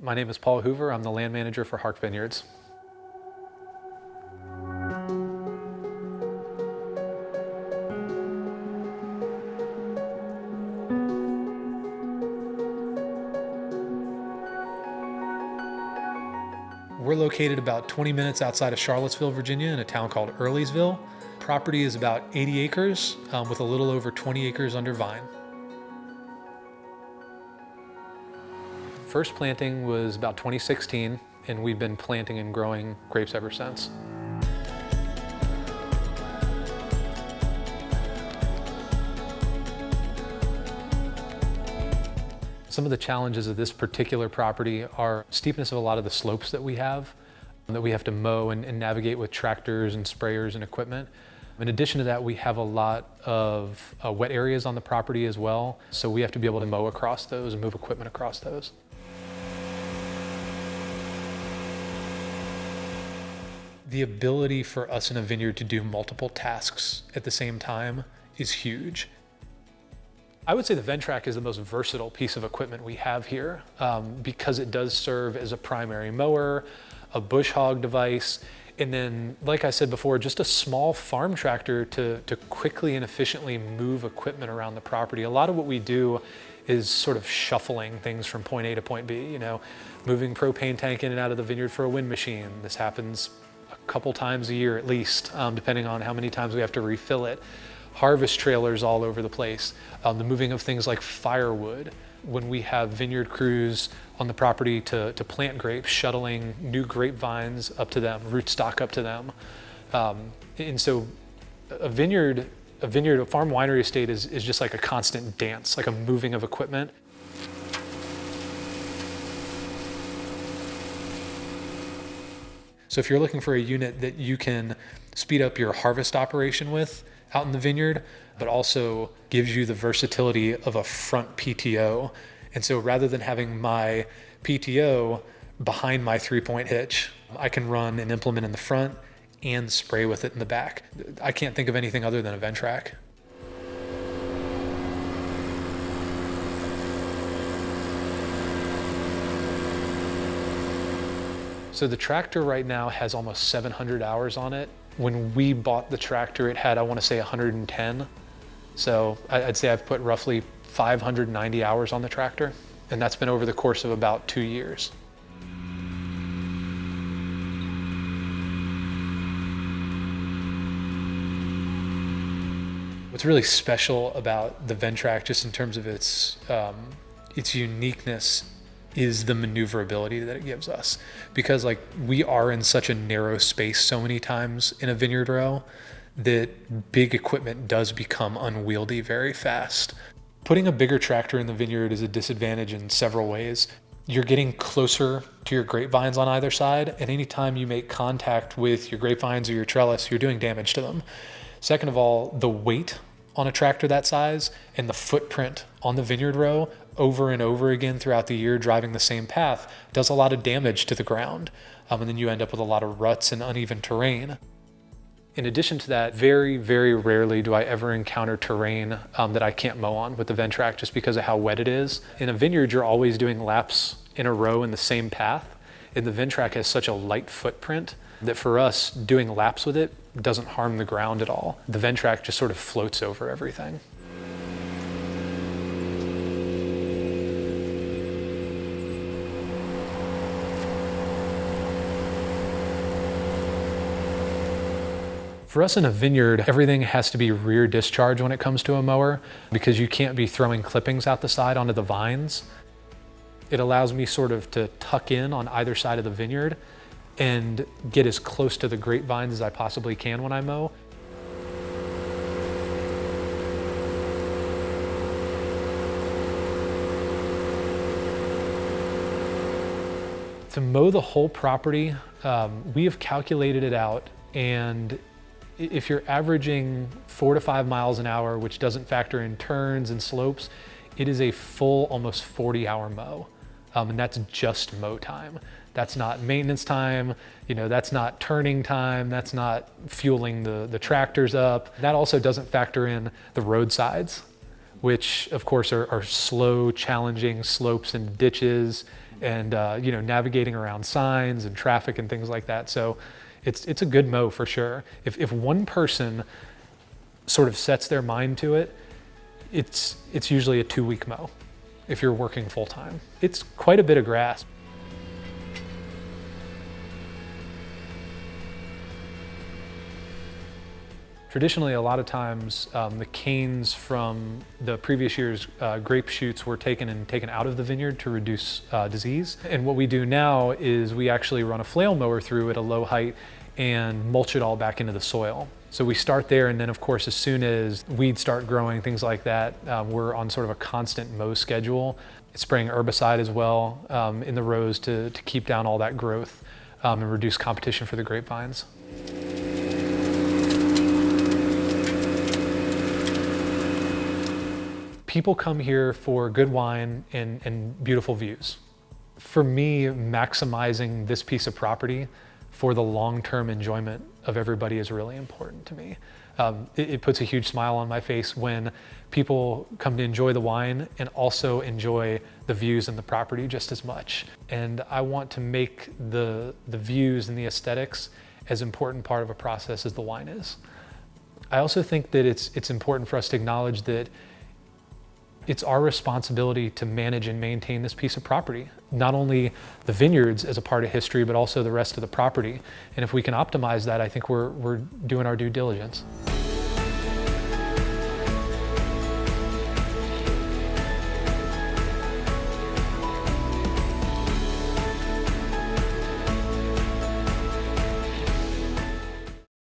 My name is Paul Hoover. I'm the land manager for Hark Vineyards. We're located about 20 minutes outside of Charlottesville, Virginia, in a town called Earlysville. Property is about 80 acres with a little over 20 acres under vine. First planting was about 2016, and we've been planting and growing grapes ever since. Some of the challenges of this particular property are steepness of a lot of the slopes that we have to mow and navigate with tractors and sprayers and equipment. In addition to that, we have a lot of wet areas on the property as well, so we have to be able to mow across those and move equipment across those. The ability for us in a vineyard to do multiple tasks at the same time is huge. I would say the Ventrac is the most versatile piece of equipment we have here because it does serve as a primary mower, a bush hog device, and then, like I said before, just a small farm tractor to quickly and efficiently move equipment around the property. A lot of what we do is sort of shuffling things from point A to point B, moving propane tank in and out of the vineyard for a wind machine. This happens a couple times a year at least, depending on how many times we have to refill it. Harvest trailers all over the place, the moving of things like firewood. When we have vineyard crews on the property to plant grapes, shuttling new grapevines up to them, rootstock up to them. And so a farm winery estate is just like a constant dance, like a moving of equipment. So if you're looking for a unit that you can speed up your harvest operation with out in the vineyard, but also gives you the versatility of a front PTO. And so rather than having my PTO behind my 3-point hitch, I can run an implement in the front and spray with it in the back. I can't think of anything other than a Ventrac. So the tractor right now has almost 700 hours on it. When we bought the tractor, it had, I want to say, 110. So I'd say I've put roughly 590 hours on the tractor, and that's been over the course of about 2 years. What's really special about the Ventrac, just in terms of its uniqueness, is the maneuverability that it gives us. Because we are in such a narrow space so many times in a vineyard row that big equipment does become unwieldy very fast. Putting a bigger tractor in the vineyard is a disadvantage in several ways. You're getting closer to your grapevines on either side, and anytime you make contact with your grapevines or your trellis, you're doing damage to them. Second of all, the weight on a tractor that size and the footprint on the vineyard row over and over again throughout the year driving the same path does a lot of damage to the ground. And then you end up with a lot of ruts and uneven terrain. In addition to that, very, very rarely do I ever encounter terrain that I can't mow on with the Ventrac just because of how wet it is. In a vineyard, you're always doing laps in a row in the same path. And the Ventrac has such a light footprint that for us, doing laps with it doesn't harm the ground at all. The Ventrac just sort of floats over everything. For us in a vineyard, everything has to be rear discharge when it comes to a mower because you can't be throwing clippings out the side onto the vines. It allows me sort of to tuck in on either side of the vineyard and get as close to the grapevines as I possibly can when I mow. To mow the whole property, we have calculated it out, and if you're averaging 4 to 5 miles an hour, which doesn't factor in turns and slopes, it is a full almost 40-hour mow. And that's just mow time. That's not maintenance time, that's not turning time, that's not fueling the tractors up. That also doesn't factor in the roadsides, which of course are slow, challenging slopes and ditches and navigating around signs and traffic and things like that. So it's a good mow for sure. If one person sort of sets their mind to it, it's usually a 2-week mow if you're working full time. It's quite a bit of grass. Traditionally, a lot of times, the canes from the previous year's grape shoots were taken out of the vineyard to reduce disease. And what we do now is we actually run a flail mower through at a low height and mulch it all back into the soil. So we start there, and then of course, as soon as weeds start growing, things like that, we're on sort of a constant mow schedule, spraying herbicide as well in the rows to keep down all that growth and reduce competition for the grapevines. People come here for good wine and beautiful views. For me, maximizing this piece of property for the long-term enjoyment of everybody is really important to me. It puts a huge smile on my face when people come to enjoy the wine and also enjoy the views and the property just as much. And I want to make the views and the aesthetics as important part of a process as the wine is. I also think that it's important for us to acknowledge that it's our responsibility to manage and maintain this piece of property. Not only the vineyards as a part of history, but also the rest of the property. And if we can optimize that, I think we're doing our due diligence.